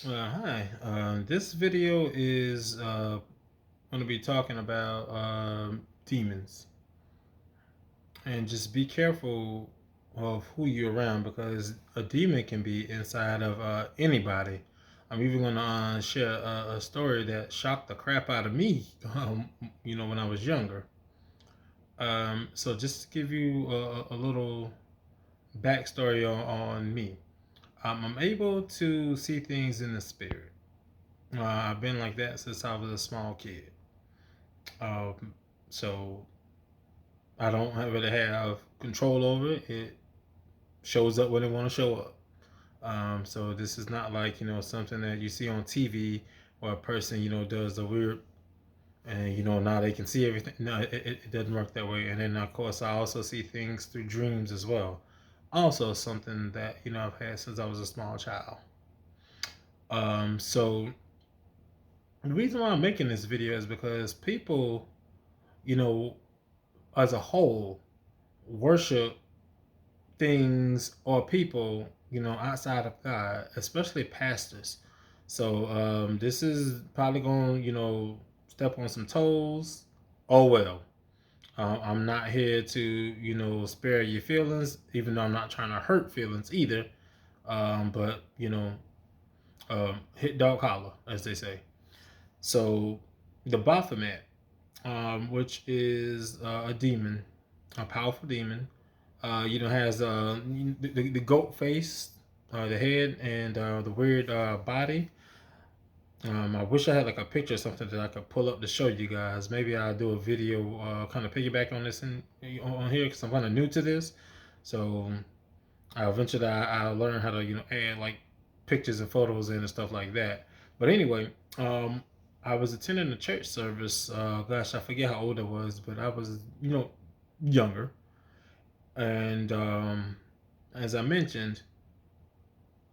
Hi. This video is going to be talking about demons, and just be careful of who you're around because a demon can be inside of anybody. I'm even going to share a story that shocked the crap out of me. When I was younger. So just to give you a little backstory on me, I'm able to see things in the spirit. I've been like that since I was a small kid. Um, so I don't really have control over it. It shows up when it want to show up. So this is not like something that you see on TV or a person does a weird and now they can see everything. No, it doesn't work that way. And then of course I also see things through dreams as well. Also something that I've had since I was a small child. So the reason why I'm making this video is because people, you know, as a whole, worship things or people, outside of God, especially pastors. So this is probably going, step on some toes. Oh well. I'm not here to, spare your feelings, even though I'm not trying to hurt feelings either. But hit dog collar, as they say. So the Baphomet, which is a demon, a powerful demon. Has the goat face, the head, and the weird body. I wish I had like a picture or something that I could pull up to show you guys. Maybe I'll do a video, kind of piggyback on this on here because I'm kind of new to this. So eventually I'll learn how to add like pictures and photos in and stuff like that. But anyway, I was attending a church service. Gosh, I forget how old I was, but I was younger. And as I mentioned,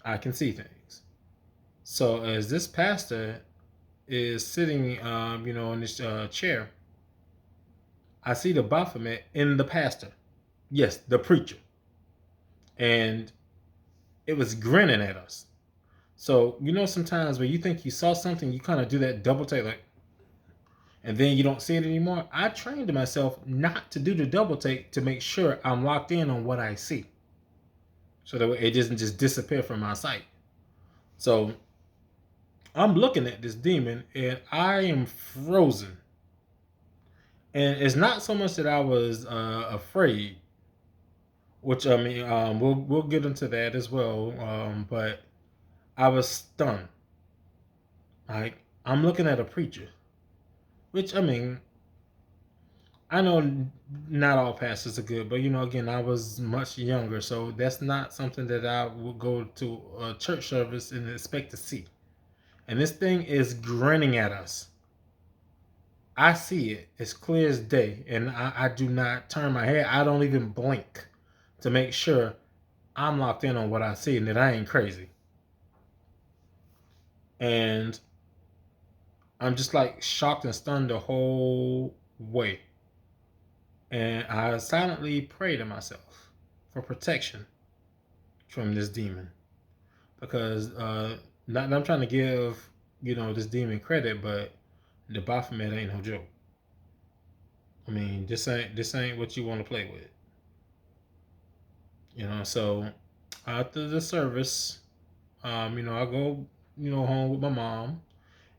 I can see things. So as this pastor is sitting, in this chair, I see the Baphomet in the pastor. Yes, the preacher, and it was grinning at us. So sometimes when you think you saw something, you kind of do that double take, like, and then you don't see it anymore. I trained myself not to do the double take to make sure I'm locked in on what I see, so that it doesn't just disappear from my sight. So I'm looking at this demon and I am frozen. And it's not so much that I was afraid, which I mean, we'll get into that as well. But I was stunned. Like I'm looking at a preacher, which I mean, I know not all pastors are good, but again, I was much younger, so that's not something that I would go to a church service and expect to see. And this thing is grinning at us. I see it as clear as day, and I do not turn my head. I don't even blink to make sure I'm locked in on what I see and that I ain't crazy. And I'm just like shocked and stunned the whole way. And I silently pray to myself for protection from this demon because not that I'm trying to give this demon credit, but the Baphomet ain't no joke. I mean, this ain't what you want to play with. So after the service, I go, home with my mom,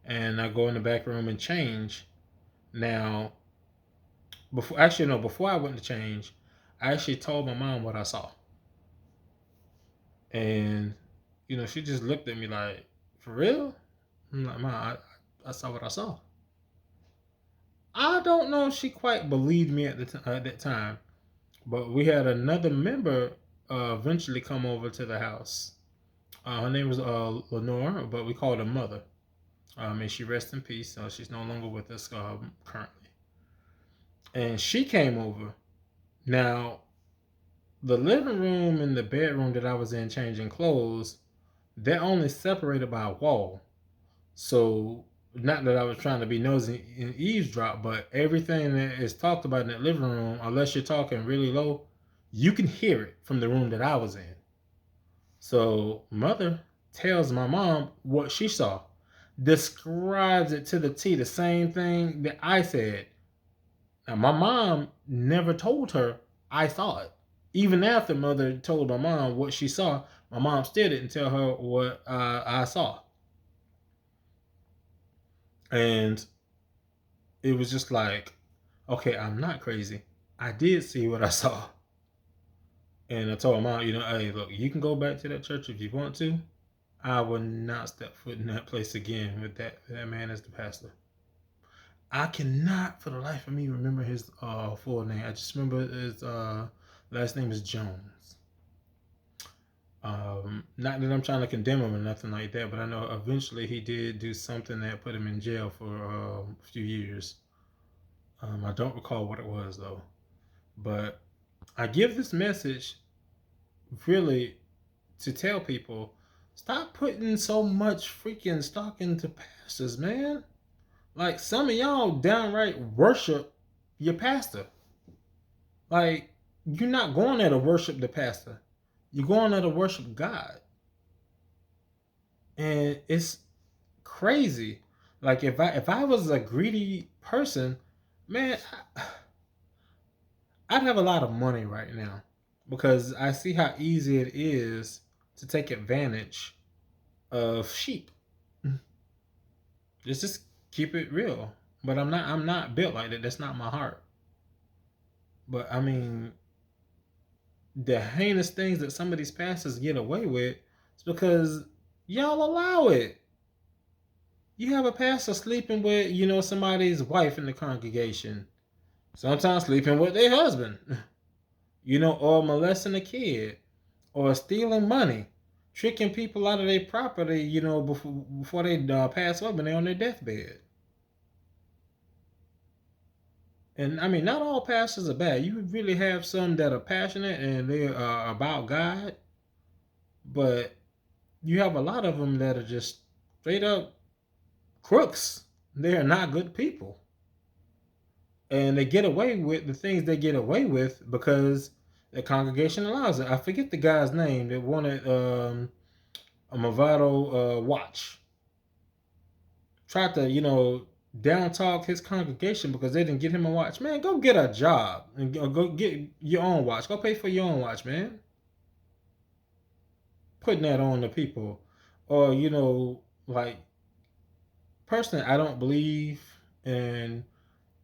and I go in the back room and change. Now, before I went to change, I actually told my mom what I saw, and she just looked at me like, "For real?" I'm like, "Mom, I saw what I saw." I don't know if she quite believed me at that time, but we had another member eventually come over to the house. Her name was Lenore, but we called her Mother. May she rest in peace. She's no longer with us currently. And she came over. Now, the living room and the bedroom that I was in changing clothes, they're only separated by a wall. So, not that I was trying to be nosy and eavesdrop, but everything that is talked about in that living room, unless you're talking really low, you can hear it from the room that I was in. So, Mother tells my mom what she saw, describes it to the T, the same thing that I said. Now, my mom never told her I saw it. Even after mother told my mom what she saw, my mom still didn't tell her what I saw. And it was just like, okay, I'm not crazy. I did see what I saw. And I told my mom, hey, look, you can go back to that church if you want to. I will not step foot in that place again with that man as the pastor. I cannot for the life of me remember his full name. I just remember his last name is Jones. Not that I'm trying to condemn him or nothing like that, but I know eventually he did do something that put him in jail for a few years. I don't recall what it was though. But I give this message really to tell people, stop putting so much freaking stock into pastors, man. Like, some of y'all downright worship your pastor. Like, you're not going there to worship the pastor. You're going there to worship God. And it's crazy. Like, if I was a greedy person, man, I'd have a lot of money right now, because I see how easy it is to take advantage of sheep. Just keep it real. But I'm not built like that. That's not my heart. But I mean, the heinous things that some of these pastors get away with is because y'all allow it. You have a pastor sleeping with, somebody's wife in the congregation. Sometimes sleeping with their husband. Or molesting a kid. Or stealing money. Tricking people out of their property, before they pass away when they're on their deathbed. And I mean, not all pastors are bad. You really have some that are passionate and they're about God, but you have a lot of them that are just straight up crooks. They are not good people, and they get away with the things they get away with because the congregation allows it. I forget the guy's name that wanted a Movado watch. Tried to, down talk his congregation because they didn't get him a watch. Man, go get a job and go get your own watch. Go pay for your own watch, man. Putting that on the people. Or, like, personally, I don't believe in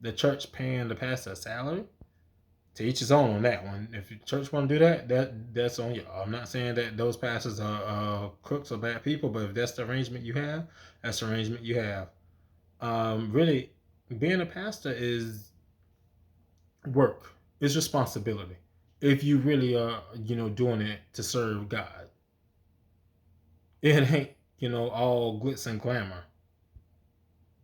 the church paying the pastor a salary. To each his own on that one. If the church want to do that's on you. I'm not saying that those pastors are crooks or bad people, but if that's the arrangement you have, that's the arrangement you have. Really, being a pastor is work. It's responsibility. If you really are, doing it to serve God, it ain't, all glitz and glamour.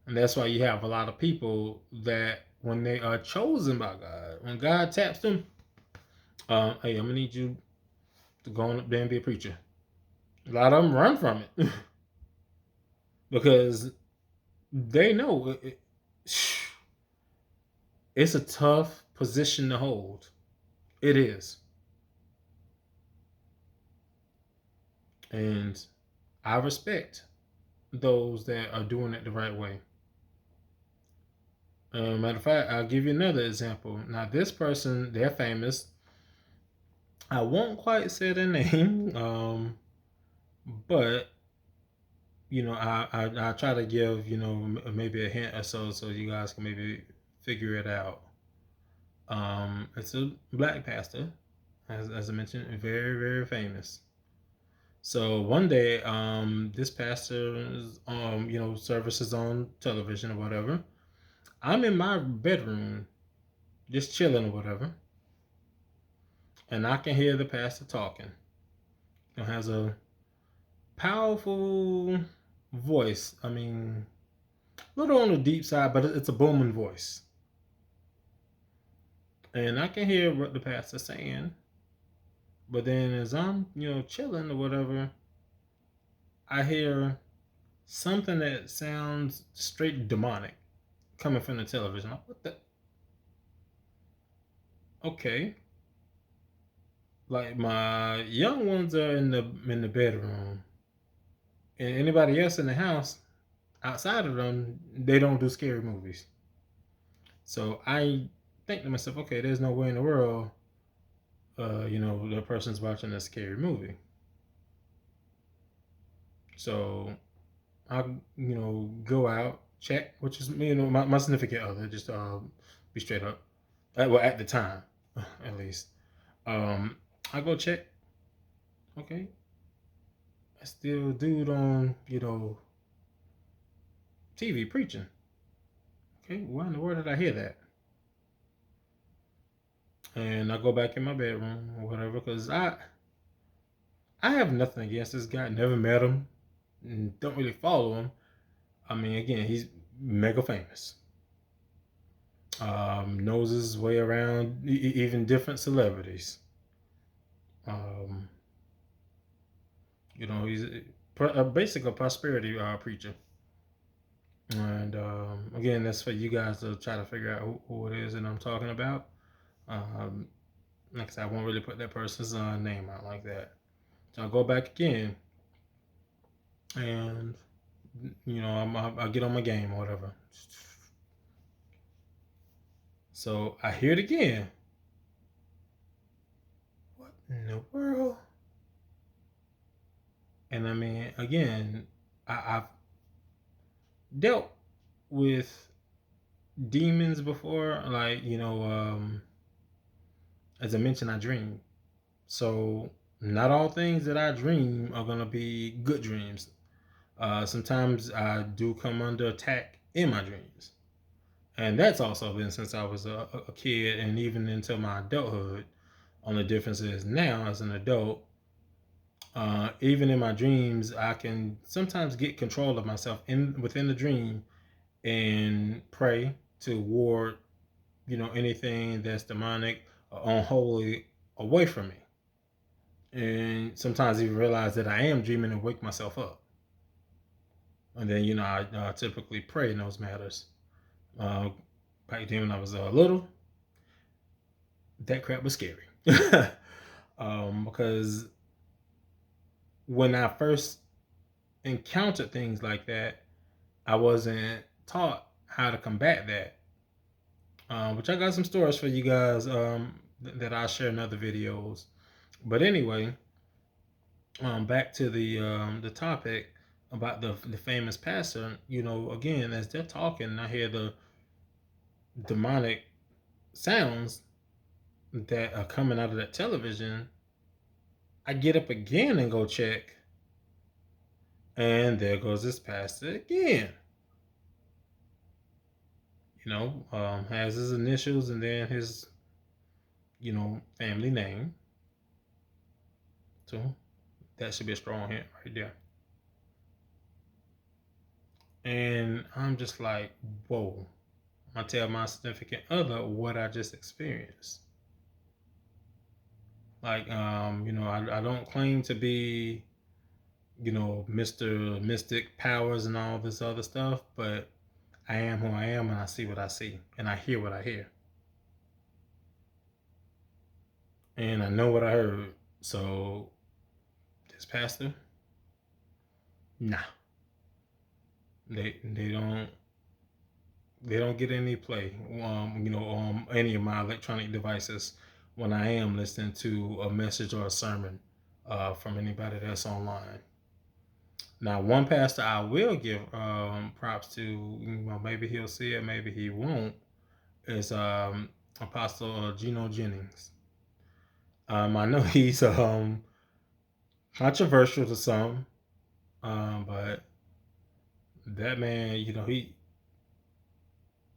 And that's why you have a lot of people that when they are chosen by God, when God taps them, hey, I'm gonna need you to go on up there and be a preacher. A lot of them run from it because they know it's a tough position to hold. It is. And I respect those that are doing it the right way. Matter of fact, I'll give you another example. Now, this person, they're famous. I won't quite say their name, but I try to give maybe a hint or so you guys can maybe figure it out. It's a black pastor, as I mentioned, very very famous. So one day, this pastor's services on television or whatever. I'm in my bedroom, just chilling or whatever, and I can hear the pastor talking. He has a powerful voice. I mean, a little on the deep side, but it's a booming voice. And I can hear what the pastor's saying. But then as I'm, chilling or whatever, I hear something that sounds straight demonic coming from the television. Like, what the? Okay. Like, my young ones are in the bedroom, And anybody else in the house outside of them, they don't do scary movies. So I think to myself, okay, there's no way in the world, the person's watching a scary movie. So I, go out, check, which is, my significant other, just be straight up. Well, at the time, at least. I go check, okay, I still dude on, TV preaching. Okay, why in the world did I hear that? And I go back in my bedroom or whatever, because I have nothing against this guy. Never met him, and don't really follow him. I mean, again, he's mega famous. Knows his way around even different celebrities. Um, he's basically a prosperity prosperity preacher. And again, that's for you guys to try to figure out who it is that I'm talking about. Um, like I said, I won't really put that person's name out like that. So I'll go back again, and I'll get on my game or whatever. So I hear it again. What in the world? And I mean, again, I've dealt with demons before. Like, as I mentioned, I dream. So not all things that I dream are gonna be good dreams. Sometimes I do come under attack in my dreams, and that's also been since I was a kid and even into my adulthood. On the difference is now as an adult, even in my dreams, I can sometimes get control of myself within the dream and pray to ward, anything that's demonic or unholy away from me. And sometimes even realize that I am dreaming and wake myself up. And then, I typically pray in those matters. Uh, Back then when I was little, that crap was scary. Because when I first encountered things like that, I wasn't taught how to combat that. Which I got some stories for you guys that I'll share in other videos. But anyway, back to the topic about the famous pastor. Again, as they're talking, I hear the demonic sounds that are coming out of that television. I get up again and go check, and there goes this pastor again. Has his initials and then his, family name. So that should be a strong hint right there. And I'm just like, whoa. I tell my significant other what I just experienced. Like, I don't claim to be, Mr. Mystic Powers and all this other stuff, but I am who I am and I see what I see and I hear what I hear. And I know what I heard. So, this pastor, nah. They don't get any play, on any of my electronic devices when I am listening to a message or a sermon from anybody that's online. Now, one pastor I will give props to, maybe he'll see it, maybe he won't, is Apostle Geno Jennings. I know he's controversial to some, but that man,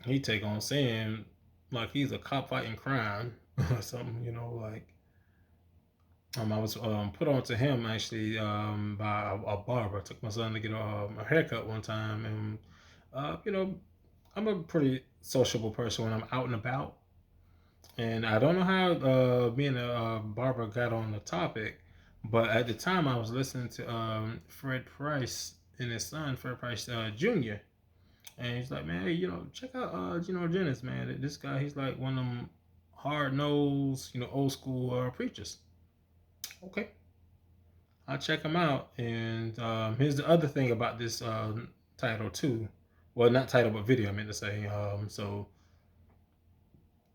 he take on sin like he's a cop fighting crime or something. Like I was put on to him actually by a barber. I took my son to get a haircut one time, and I'm a pretty sociable person when I'm out and about. And I don't know how being a barber got on the topic, but at the time I was listening to Fred Price and his son, Fred Price Jr. And he's like, man, hey, check out Geno Jennings, man. This guy, he's like one of them hard nosed, old school preachers. Okay. I'll check them out. And here's the other thing about this title too. Well, not title, but video. I meant to say. So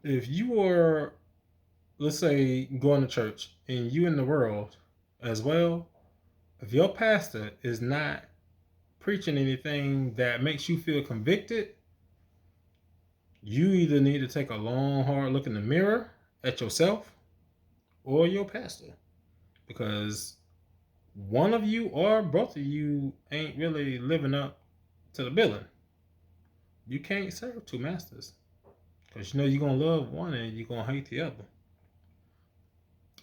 if you are, let's say, going to church and you in the world as well, if your pastor is not preaching anything that makes you feel convicted, you either need to take a long, hard look in the mirror at yourself or your pastor, because one of you or both of you ain't really living up to the billing. You can't serve two masters, because you know you're gonna love one and you're gonna hate the other.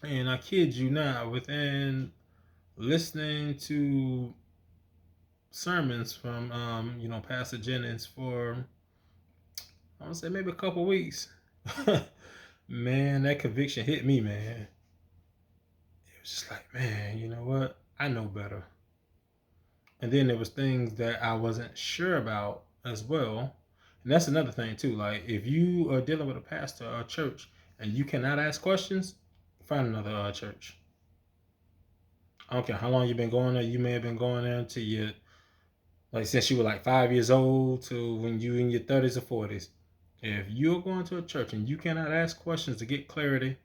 And I kid you not, within listening to sermons from Pastor Jennings for, I would say, maybe a couple weeks, man, that conviction hit me, man. It was just like, man, you know what? I know better. And then there was things that I wasn't sure about as well. And that's another thing too. Like, if you are dealing with a pastor or a church and you cannot ask questions, find another church. I don't care how long you've been going there. You may have been going there until you, like, since you were like 5 years old to when you in your 30s or 40s. If you're going to a church and you cannot ask questions to get clarity,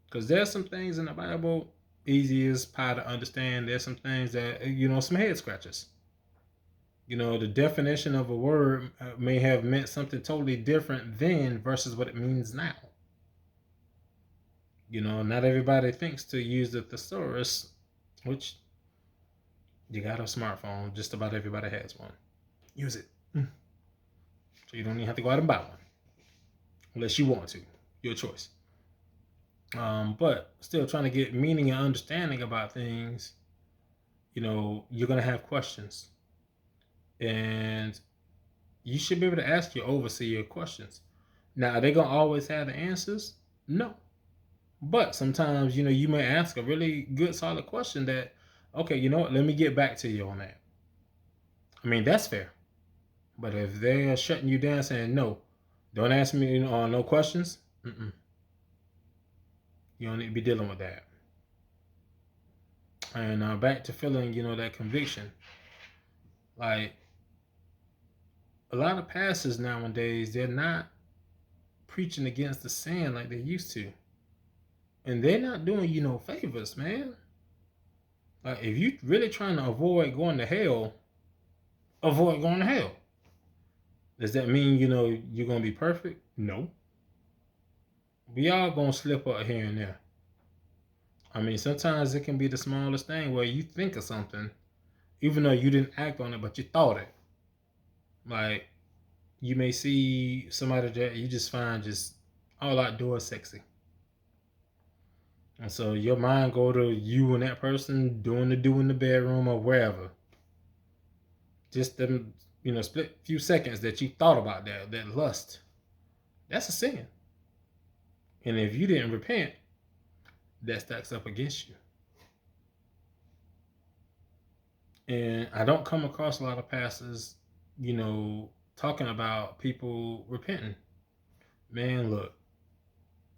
because there's some things in the Bible easy as pie to understand. There's some things that, some head scratchers. The definition of a word may have meant something totally different then versus what it means now. Not everybody thinks to use the thesaurus, which you got a smartphone. Just about everybody has one. Use it. So you don't even have to go out and buy one. Unless you want to. Your choice. But still trying to get meaning and understanding about things, you're going to have questions. And you should be able to ask your overseer questions. Now, are they going to always have the answers? No. But sometimes, you may ask a really good, solid question that, okay, you know what, let me get back to you on that. I mean, that's fair. But if they're shutting you down saying, no, don't ask me no questions, you don't need to be dealing with that. And back to feeling, that conviction. Like, a lot of pastors nowadays, they're not preaching against the sin like they used to. And they're not doing you no favors, man. Like, if you really trying to avoid going to hell, avoid going to hell. Does that mean, you're going to be perfect? No. We all going to slip up here and there. I mean, sometimes it can be the smallest thing where you think of something, even though you didn't act on it, but you thought it. Like, you may see somebody that you just find just all outdoors sexy. And so your mind go to you and that person doing the do in the bedroom or wherever. Just them, split few seconds that you thought about that lust. That's a sin. And if you didn't repent, that stacks up against you. And I don't come across a lot of pastors, talking about people repenting. Man, look,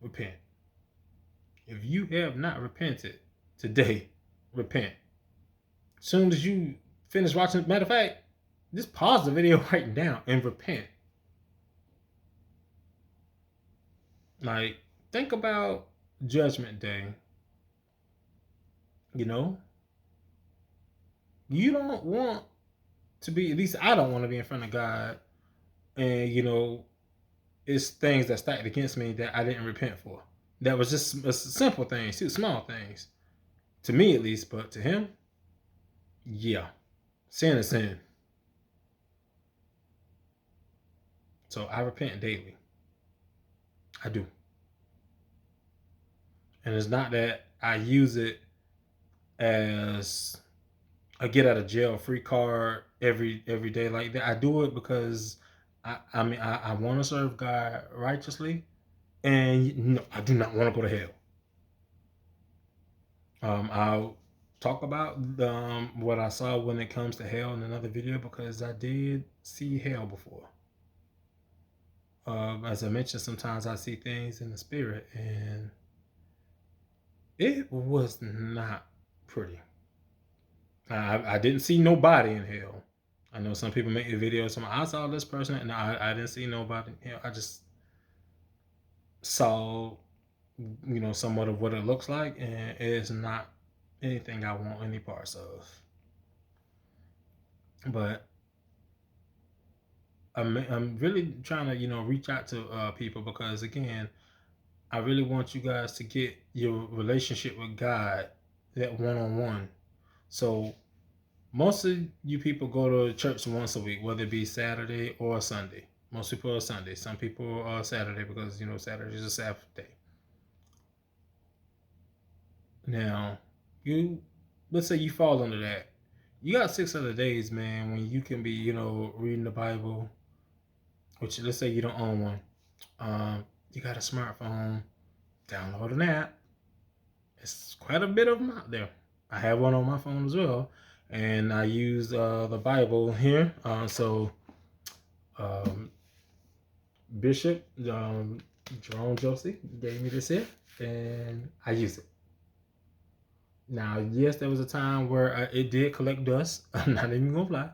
repent. If you have not repented today, repent. As soon as you finish watching, matter of fact, just pause the video right now and repent. Like, think about Judgment Day. You don't want to be, at least I don't want to be in front of God and, it's things that stacked against me that I didn't repent for. That was just simple things, too, small things. To me, at least, but to him, yeah. Sin is sin. So I repent daily. I do. And it's not that I use it as a get out of jail free card every day like that. I do it because I want to serve God righteously, and no, I do not want to go to hell. I'll talk about what I saw when it comes to hell in another video, because I did see hell before. As I mentioned, sometimes I see things in the spirit, and it was not pretty. I didn't see nobody in hell. I know some people make videos. I saw this person, and I didn't see nobody in hell. I just saw, somewhat of what it looks like, and it's not anything I want any parts of. But I'm really trying to reach out to people, because again, I really want you guys to get your relationship with God, that one-on-one. So most of you people go to church once a week, whether it be Saturday or Sunday. Most people are Sunday. Some people are Saturday, because Saturday is a Sabbath day. Now, let's say you fall under that. You got 6 other days, man, when you can be, reading the Bible, which, let's say you don't own one. You got a smartphone, download an app. It's quite a bit of them out there. I have one on my phone as well, and I use the Bible here. So um, Bishop Jerome Josie gave me this here, and I use it. Now, yes, there was a time where it did collect dust. I'm not even gonna lie.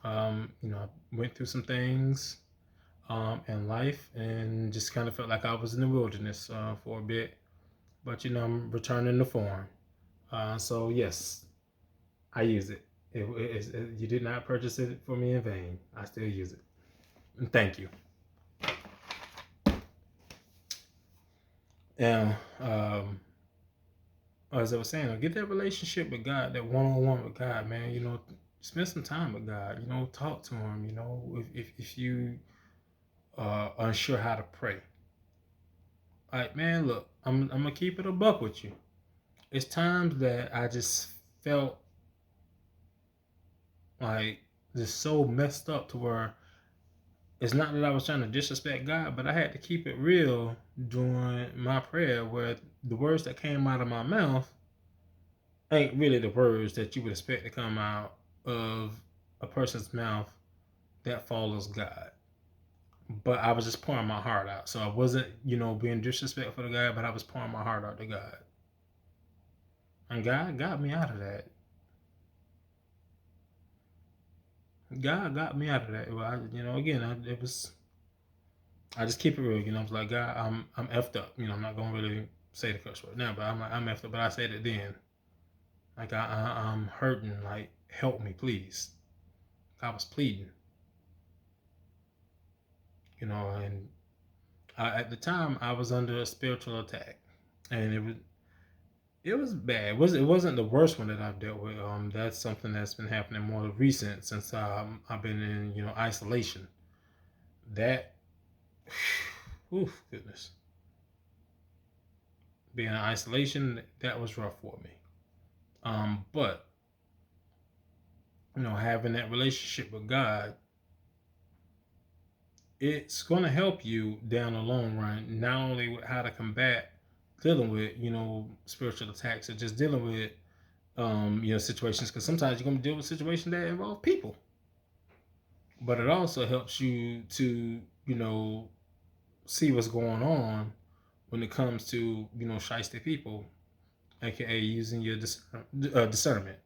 I went through some things in life, and just kind of felt like I was in the wilderness for a bit. But I'm returning to form. So yes, I use it. You did not purchase it for me in vain. I still use it. And thank you. And as I was saying, get that relationship with God, that one-on-one with God, man. Spend some time with God. Talk to Him. If you are unsure how to pray, like, man, look, I'm gonna keep it a buck with you. It's times that I just felt like just so messed up, to where it's not that I was trying to disrespect God, but I had to keep it real during my prayer, where the words that came out of my mouth ain't really the words that you would expect to come out of a person's mouth that follows God. But I was just pouring my heart out. So I wasn't, being disrespectful to God, but I was pouring my heart out to God. And God got me out of that. God got me out of that. Well, it was. I just keep it real. I was like, God, I'm effed up. I'm not gonna really say the curse word now, but I'm effed up. But I said it then. Like, I'm hurting. Like, help me, please. I was pleading. And at the time I was under a spiritual attack, and it was bad. It wasn't the worst one that I've dealt with. That's something that's been happening more recent, since I've been in isolation. That, oof, goodness, being in isolation, that was rough for me. But having that relationship with God, it's going to help you down the long run, not only with how to combat dealing with spiritual attacks, or just dealing with situations, because sometimes you're going to deal with situations that involve people, but it also helps you to see what's going on when it comes to shiesty people, aka using your discernment.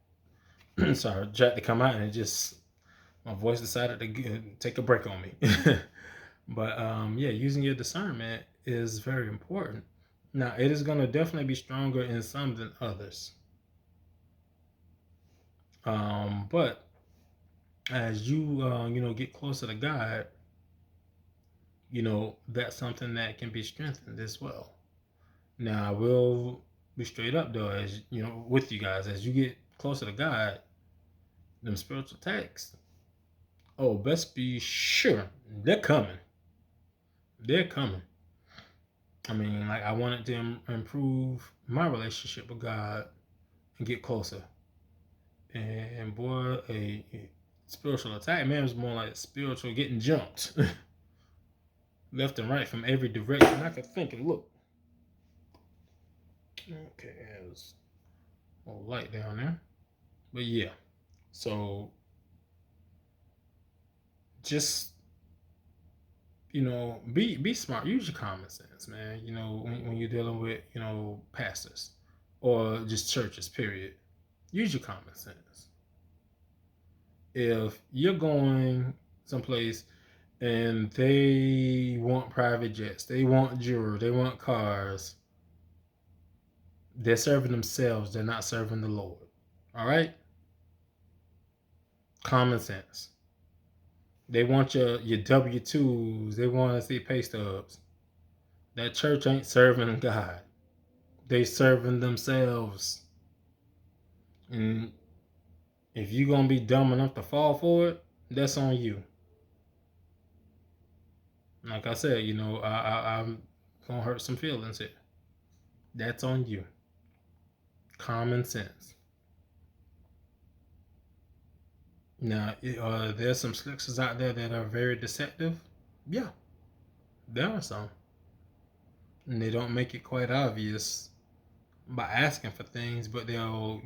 Sorry, Jack to come out, and it just, my voice decided to take a break on me. But yeah, using your discernment is very important. Now, it is going to definitely be stronger in some than others. But as you get closer to God, that's something that can be strengthened as well. Now, I will be straight up though, as with you guys, as you get closer to God, them spiritual attacks, oh, best be sure they're coming. They're coming. I mean, like, I wanted to improve my relationship with God and get closer. And boy, a spiritual attack, man, was more like spiritual getting jumped left and right from every direction I could think and look. Okay, there's a light down there. But yeah, so just be smart. Use your common sense, man. When you're dealing with pastors or just churches, period. Use your common sense. If you're going someplace and they want private jets, they want jewelry, they want cars, they're serving themselves, they're not serving the Lord. All right? Common sense. They want your W-2s, they want to see pay stubs. That church ain't serving God. They serving themselves. And if you're gonna be dumb enough to fall for it, that's on you. Like I said, I'm gonna hurt some feelings here. That's on you. Common sense. Now, there's some slickers out there that are very deceptive. Yeah, there are some. And they don't make it quite obvious by asking for things, but they'll,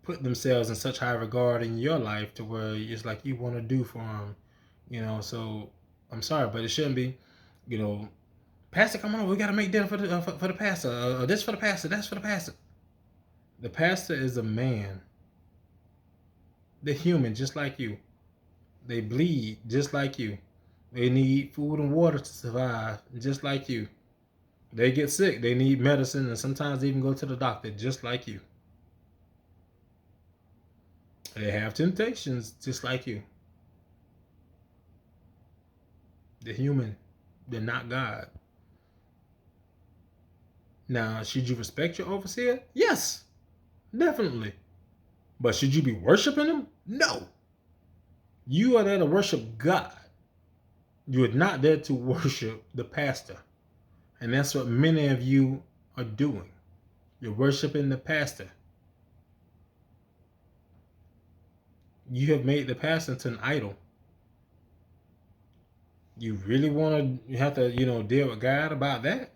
put themselves in such high regard in your life to where it's like you want to do for them, So I'm sorry, but it shouldn't be, Pastor, come on, we got to make dinner for the pastor. This for the pastor, that's for the pastor. The pastor is a man. They're human, just like you. They bleed, just like you. They need food and water to survive, just like you. They get sick. They need medicine, and sometimes they even go to the doctor, just like you. They have temptations, just like you. They're human. They're not God. Now, should you respect your overseer? Yes, definitely. But should you be worshiping him? No. You are there to worship God. You are not there to worship the pastor. And that's what many of you are doing. You're worshiping the pastor. You have made the pastor into an idol. You really want to have to, deal with God about that?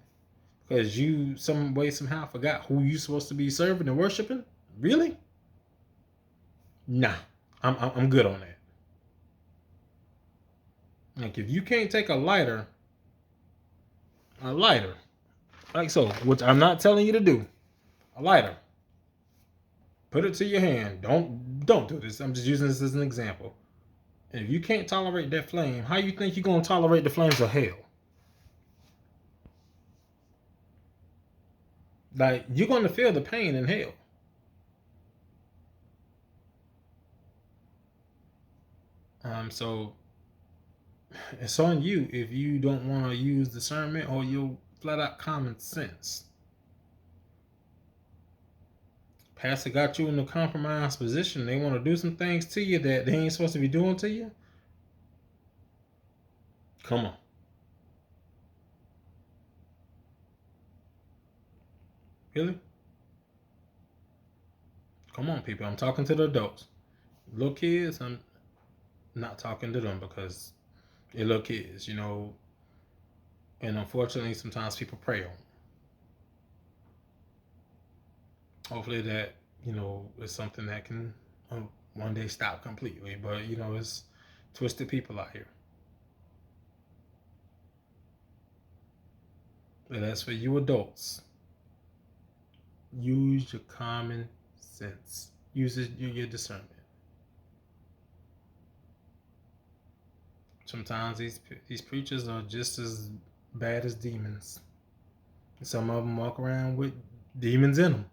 Because you some way somehow forgot who you're supposed to be serving and worshiping? Really? Nah, I'm good on that. Like if you can't take a lighter, like so, which I'm not telling you to do, a lighter, put it to your hand. Don't do this. I'm just using this as an example. And if you can't tolerate that flame, how you think you're gonna tolerate the flames of hell? Like you're gonna feel the pain in hell. So it's on you if you don't want to use discernment or your flat out common sense. Pastor got you in a compromised position. They want to do some things to you that they ain't supposed to be doing to you. Come on. Really? Come on, people. I'm talking to the adults. Little kids, I'm not talking to them because they're little kids, And unfortunately, sometimes people prey on them. Hopefully that, is something that can one day stop completely. But, it's twisted people out here. But as for you adults, use your common sense. Use your discernment. Sometimes these preachers are just as bad as demons. Some of them walk around with demons in them.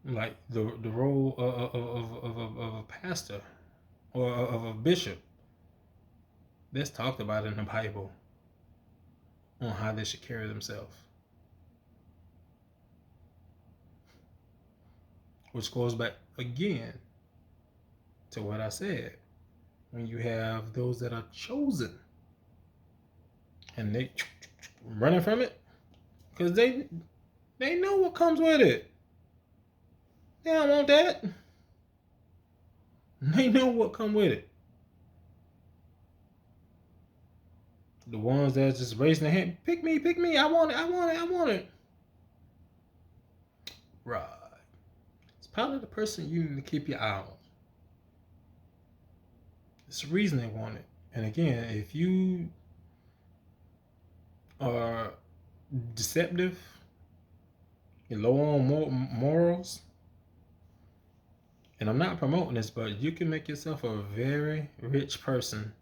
Like the role of a pastor or of a bishop. That's talked about in the Bible on how they should carry themselves. Which goes back again to what I said. When you have those that are chosen and they running from it because they know what comes with it. They don't want that. They know what come with it. The ones that's just raising their hand, pick me, I want it. Right. It's probably the person you need to keep your eye on. It's the reason they want it. And again, if you are deceptive, you're low on morals, and I'm not promoting this, but you can make yourself a very rich person,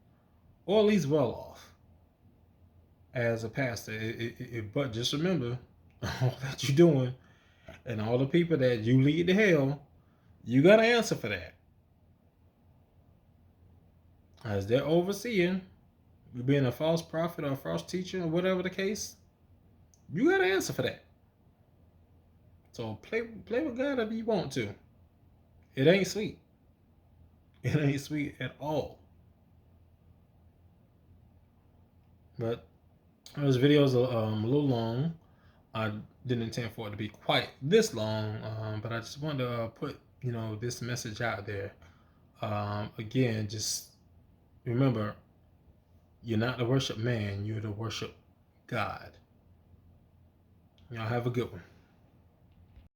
or at least well off, as a pastor. But just remember, all that you're doing and all the people that you lead to hell, you got to answer for that. As their overseer, you being a false prophet or a false teacher or whatever the case, you got to answer for that. So play with God if you want to. It ain't sweet. It ain't sweet at all. But this video is a little long. I didn't intend for it to be quite this long, but I just wanted to put this message out there. Again, just remember, you're not to worship man, you're to worship God. Y'all have a good one.